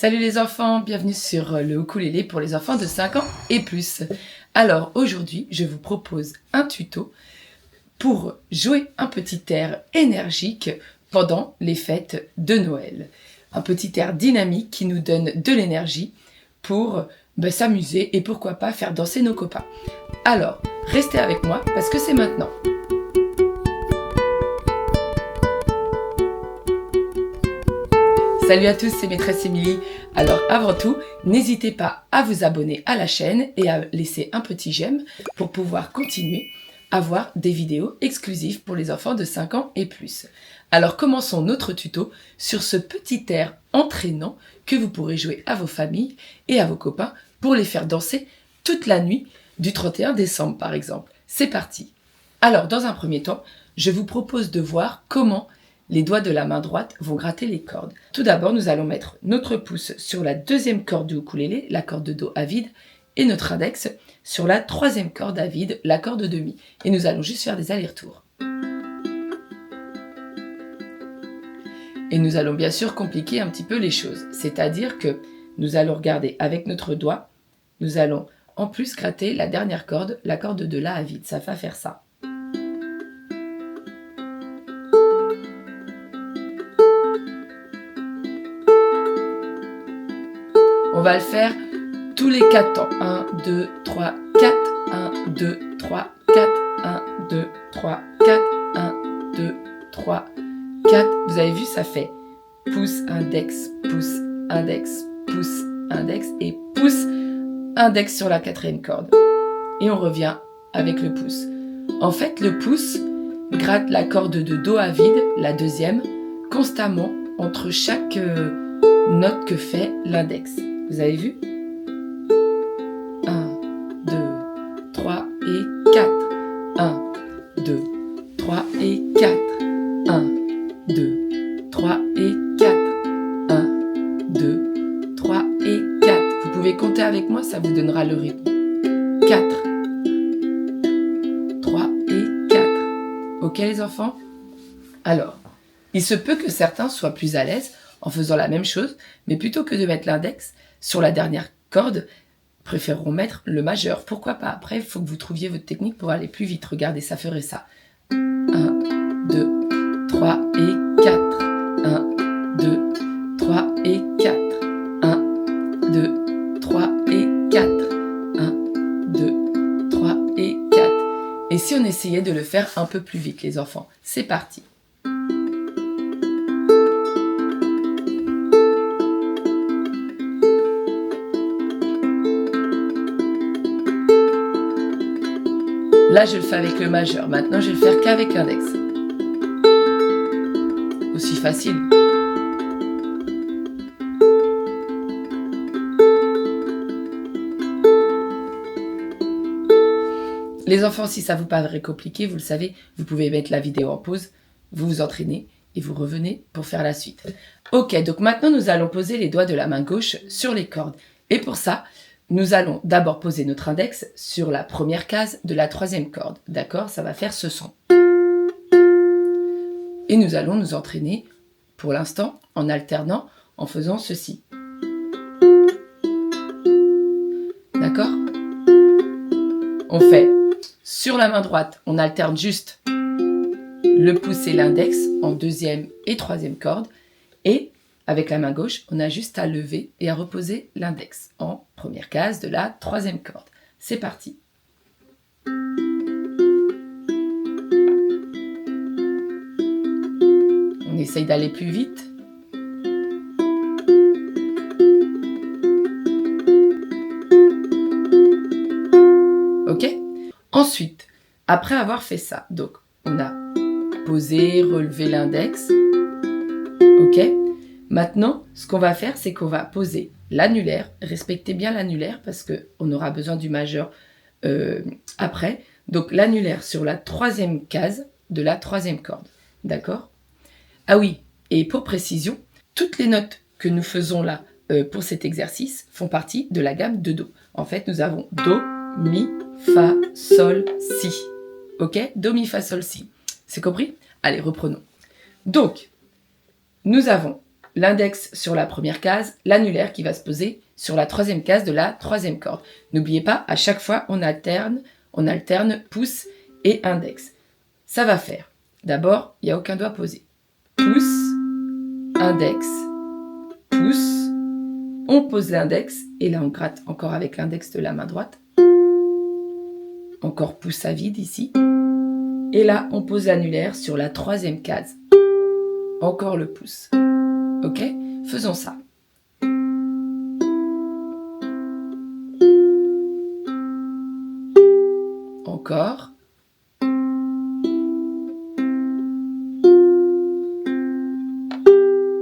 Salut les enfants, bienvenue sur le ukulélé pour les enfants de 5 ans et plus. Alors aujourd'hui, je vous propose un tuto pour jouer un petit air énergique pendant les fêtes de Noël. Un petit air dynamique qui nous donne de l'énergie pour s'amuser et pourquoi pas faire danser nos copains. Alors, restez avec moi parce que c'est maintenant. Salut à tous, c'est Maîtresse Émilie. Alors avant tout, n'hésitez pas à vous abonner à la chaîne et à laisser un petit j'aime pour pouvoir continuer à voir des vidéos exclusives pour les enfants de 5 ans et plus. Alors commençons notre tuto sur ce petit air entraînant que vous pourrez jouer à vos familles et à vos copains pour les faire danser toute la nuit du 31 décembre par exemple. C'est parti. Alors dans un premier temps, je vous propose de voir comment les doigts de la main droite vont gratter les cordes. Tout d'abord, nous allons mettre notre pouce sur la deuxième corde du ukulélé, la corde de do à vide, et notre index sur la troisième corde à vide, la corde de mi. Et nous allons juste faire des allers-retours. Et nous allons bien sûr compliquer un petit peu les choses. C'est-à-dire que nous allons regarder avec notre doigt, nous allons en plus gratter la dernière corde, la corde de la à vide. Ça va faire ça. On va le faire tous les 4 temps. 1, 2, 3, 4. 1, 2, 3, 4. 1, 2, 3, 4. 1, 2, 3, 4. Vous avez vu, ça fait pouce, index, pouce, index, pouce, index et pouce, index sur la quatrième corde. Et on revient avec le pouce. En fait, le pouce gratte la corde de do à vide, la deuxième, constamment entre chaque note que fait l'index. Vous avez vu? 1, 2, 3 et 4. 1, 2, 3 et 4. 1, 2, 3 et 4. 1, 2, 3 et 4. Vous pouvez compter avec moi, ça vous donnera le rythme. 4, 3 et 4. Ok les enfants? Alors, il se peut que certains soient plus à l'aise en faisant la même chose, mais plutôt que de mettre l'index sur la dernière corde, préféreront mettre le majeur. Pourquoi pas? Après, il faut que vous trouviez votre technique pour aller plus vite. Regardez, ça ferait ça. 1, 2, 3 et 4. 1, 2, 3 et 4. 1, 2, 3 et 4. 1, 2, 3 et 4. Et si on essayait de le faire un peu plus vite, les enfants? C'est parti. Là, je le fais avec le majeur. Maintenant, je vais le faire qu'avec l'index. Aussi facile. Les enfants, si ça vous paraît compliqué, vous le savez, vous pouvez mettre la vidéo en pause, vous vous entraînez et vous revenez pour faire la suite. Ok, donc maintenant, nous allons poser les doigts de la main gauche sur les cordes. Et pour ça, nous allons d'abord poser notre index sur la première case de la troisième corde. D'accord? Ça va faire ce son. Et nous allons nous entraîner, pour l'instant, en alternant, en faisant ceci. D'accord? On fait sur la main droite, on alterne juste le pouce et l'index en deuxième et troisième corde. Et avec la main gauche, on a juste à lever et à reposer l'index en première case de la troisième corde. C'est parti. On essaye d'aller plus vite. Ok? Ensuite, après avoir fait ça, donc on a posé, relevé l'index. Ok? Maintenant, ce qu'on va faire, c'est qu'on va poser l'annulaire. Respectez bien l'annulaire parce qu'on aura besoin du majeur après. Donc l'annulaire sur la troisième case de la troisième corde. D'accord? Ah oui, et pour précision, toutes les notes que nous faisons là pour cet exercice font partie de la gamme de Do. En fait, nous avons Do, Mi, Fa, Sol, Si. Ok? Do, Mi, Fa, Sol, Si. C'est compris? Allez, reprenons. Donc, nous avons l'index sur la première case, l'annulaire qui va se poser sur la troisième case de la troisième corde. N'oubliez pas, à chaque fois, on alterne pouce et index. Ça va faire. D'abord, il n'y a aucun doigt posé. Pouce, index, pouce. On pose l'index et là on gratte encore avec l'index de la main droite. Encore pouce à vide ici. Et là, on pose l'annulaire sur la troisième case. Encore le pouce. Ok? Faisons ça. Encore.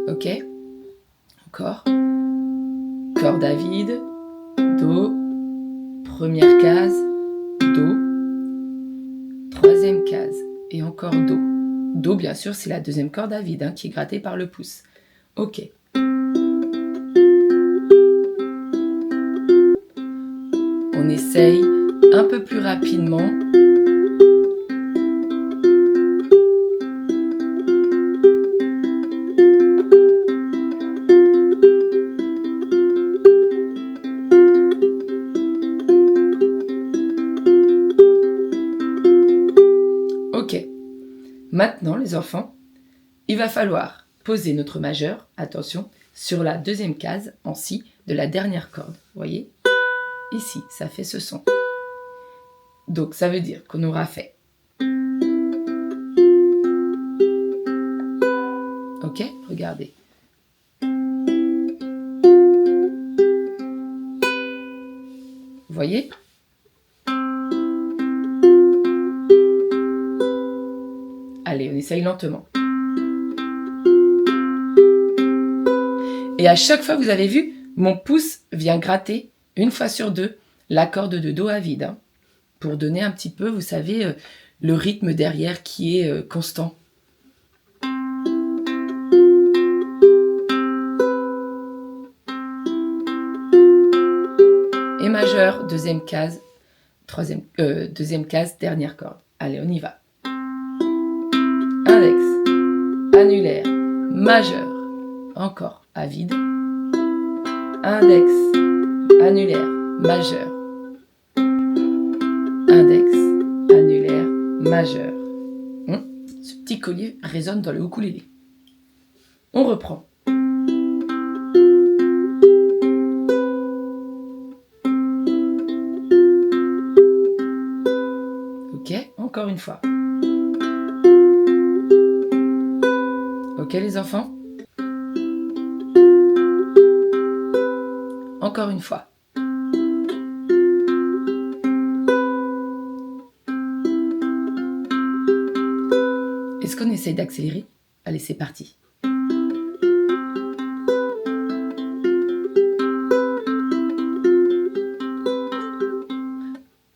Ok? Encore. Corde à vide. Do. Première case. Do. Troisième case. Et encore Do. Do, bien sûr, c'est la deuxième corde à vide qui est grattée par le pouce. Ok. On essaye un peu plus rapidement. Ok. Maintenant, les enfants, il va falloir poser notre majeur, attention, sur la deuxième case en si de la dernière corde. Vous voyez ? Ici, ça fait ce son. Donc, ça veut dire qu'on aura fait. Ok ? Regardez. Vous voyez ? Allez, on essaye lentement. Et à chaque fois, vous avez vu, mon pouce vient gratter, une fois sur deux, la corde de Do à vide. Pour donner un petit peu, vous savez, le rythme derrière qui est constant. Et majeur, deuxième case, deuxième case, dernière corde. Allez, on y va. Index, annulaire, majeur, encore à vide. Index, annulaire, majeur. Index, annulaire, majeur. Ce petit collier résonne dans le ukulélé. On reprend. Ok, encore une fois. Ok les enfants? Encore une fois. Est-ce qu'on essaye d'accélérer? Allez, c'est parti.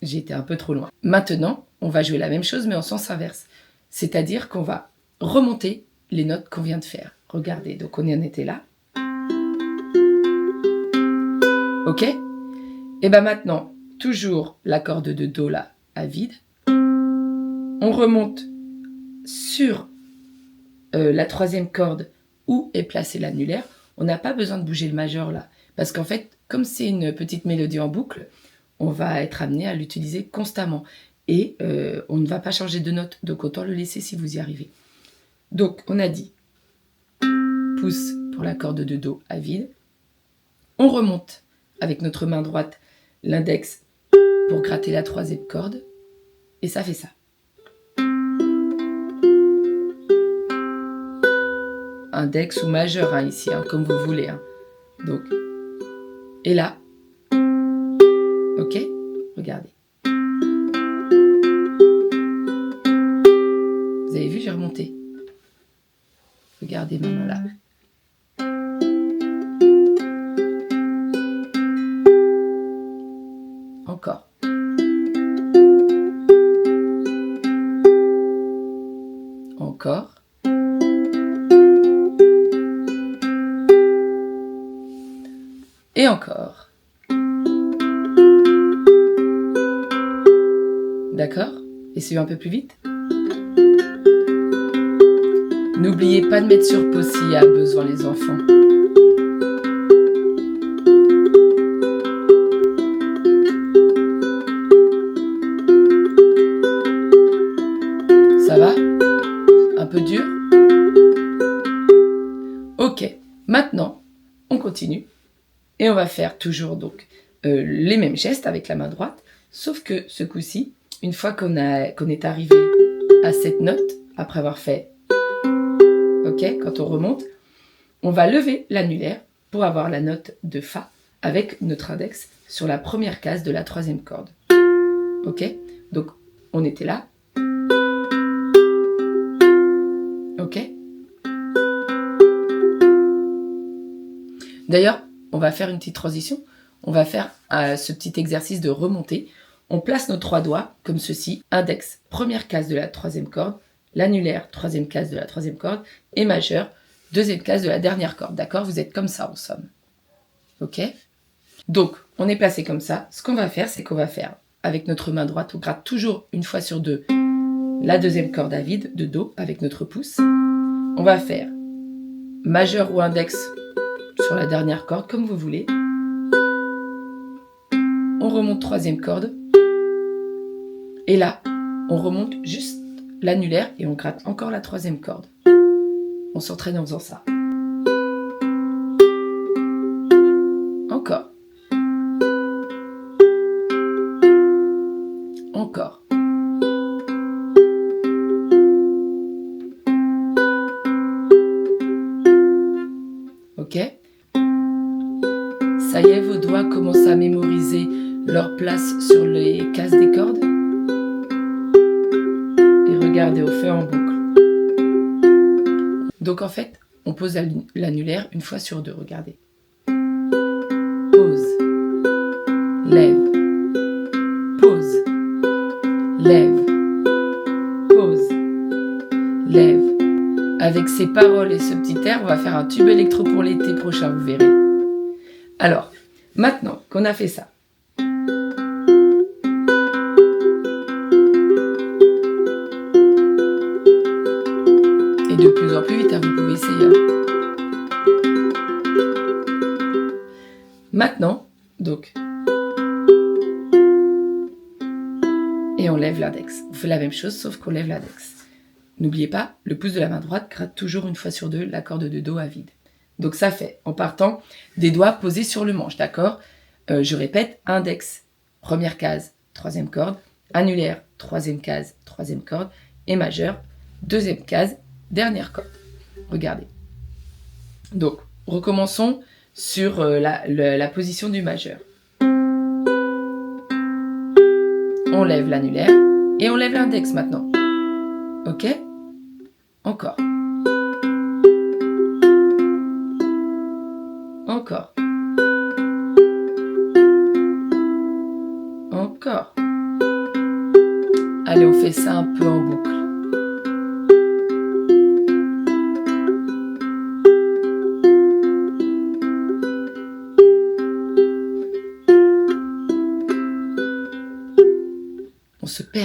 J'ai été un peu trop loin. Maintenant, on va jouer la même chose mais en sens inverse. C'est-à-dire qu'on va remonter les notes qu'on vient de faire. Regardez, donc on en était là. Ok? Et bien maintenant, toujours la corde de Do là à vide. On remonte sur la troisième corde où est placé l'annulaire. On n'a pas besoin de bouger le majeur là. Parce qu'en fait, comme c'est une petite mélodie en boucle, on va être amené à l'utiliser constamment. Et on ne va pas changer de note. Donc autant le laisser si vous y arrivez. Donc on a dit pouce pour la corde de Do à vide. On remonte avec notre main droite l'index pour gratter la troisième corde. Et ça fait ça. Index ou majeur ici, comme vous voulez. Donc, et là, ok, regardez. Vous avez vu, j'ai remonté. Regardez ma main là. Encore. Encore. Et encore. D'accord? Essayons un peu plus vite. N'oubliez pas de mettre sur pause s'il y a besoin les enfants. continue. Et on va faire toujours donc les mêmes gestes avec la main droite, sauf que ce coup-ci, une fois qu'on est arrivé à cette note, après avoir fait OK, quand on remonte, on va lever l'annulaire pour avoir la note de Fa avec notre index sur la première case de la troisième corde. OK? Donc, on était là. OK? D'ailleurs, on va faire une petite transition. On va faire ce petit exercice de remontée. On place nos 3 doigts comme ceci. Index, première case de la troisième corde. L'annulaire, troisième case de la troisième corde. Et majeur, deuxième case de la dernière corde. D'accord? Vous êtes comme ça en somme. OK? Donc, on est placé comme ça. Ce qu'on va faire, c'est qu'on va faire, avec notre main droite, on gratte toujours une fois sur deux la deuxième corde à vide de Do avec notre pouce. On va faire majeur ou index sur la dernière corde, comme vous voulez. On remonte troisième corde. Et là, on remonte juste l'annulaire et on gratte encore la troisième corde. On s'entraîne en faisant ça. Encore. Encore. OK? Ça y est, vos doigts commencent à mémoriser leur place sur les cases des cordes. Et regardez, on fait en boucle. Donc en fait, on pose l'annulaire une fois sur deux, regardez. Pose. Lève. Pose. Lève. Pose. Lève. Avec ces paroles et ce petit air, on va faire un tube électro pour l'été prochain, vous verrez. Alors, maintenant qu'on a fait ça, et de plus en plus vite, hein, vous pouvez essayer. Maintenant, donc, et on lève l'index. On fait la même chose, sauf qu'on lève l'index. N'oubliez pas, le pouce de la main droite gratte toujours une fois sur deux la corde de Do à vide. Donc ça fait, en partant, des doigts posés sur le manche, d'accord? Je répète, index, première case, troisième corde, annulaire, troisième case, troisième corde, et majeur, deuxième case, dernière corde. Regardez. Donc, recommençons sur la position du majeur. On lève l'annulaire et on lève l'index maintenant. OK? Encore. Encore. Encore. Allez, on fait ça un peu en boucle.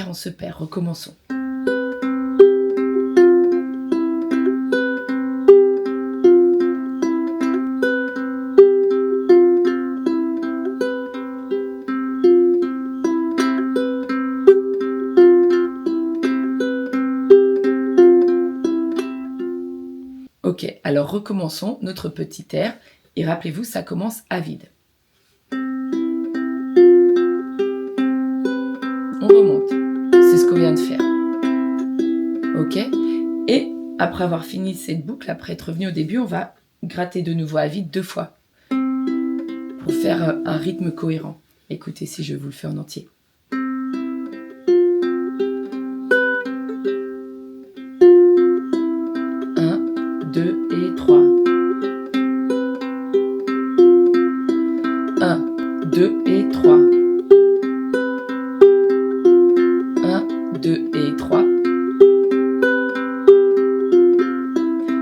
On se perd, recommençons. Ok, alors recommençons notre petit air et rappelez-vous, ça commence à vide. On remonte, c'est ce qu'on vient de faire. Ok, et après avoir fini cette boucle, après être revenu au début, on va gratter de nouveau à vide 2 fois pour faire un rythme cohérent. Écoutez si je vous le fais en entier. 2 et 3. 1, 2 et 3. 1, 2 et 3.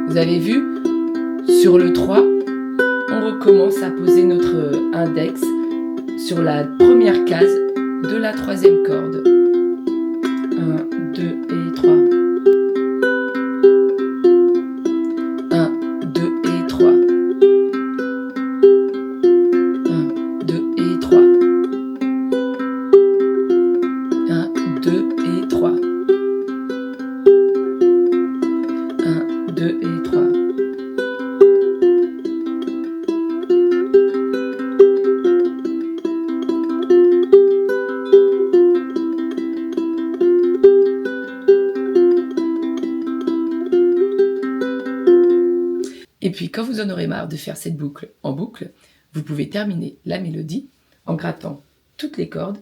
Vous avez vu, sur le 3, on recommence à poser notre index sur la première case de la troisième corde. 1, 2 et 3. 1, 2 et 3. 1, 2 et 3. 1, 2 et 3. 1, 2 et 3. puis quand vous en aurez marre de faire cette boucle en boucle, vous pouvez terminer la mélodie en grattant toutes les cordes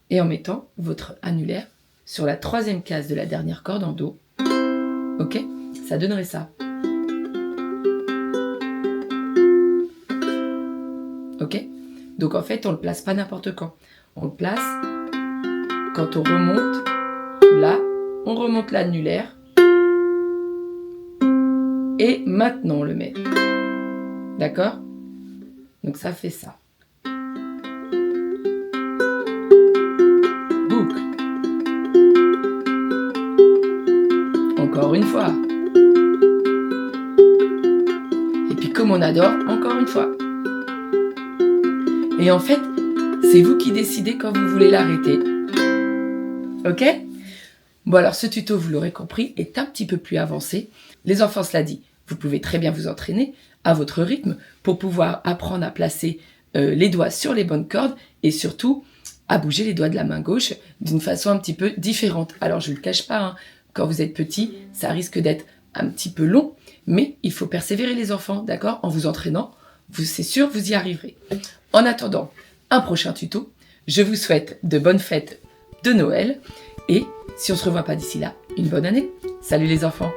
et en mettant votre annulaire sur la 3e case de la dernière corde en Do. Ok? Ça donnerait ça. Ok? Donc en fait, on ne le place pas n'importe quand. On le place quand on remonte là, on remonte l'annulaire et maintenant on le met. D'accord? Donc ça fait ça. Boucle. Encore une fois. Et puis comme on adore, encore une fois. Et en fait, c'est vous qui décidez quand vous voulez l'arrêter. Ok? Bon alors ce tuto, vous l'aurez compris, est un petit peu plus avancé. Les enfants, cela dit, vous pouvez très bien vous entraîner à votre rythme pour pouvoir apprendre à placer les doigts sur les bonnes cordes et surtout à bouger les doigts de la main gauche d'une façon un petit peu différente. Alors je ne le cache pas, hein, quand vous êtes petit, ça risque d'être un petit peu long, mais il faut persévérer les enfants, d'accord? En vous entraînant, c'est sûr, vous y arriverez. En attendant un prochain tuto, je vous souhaite de bonnes fêtes de Noël et si on ne se revoit pas d'ici là, une bonne année. Salut les enfants!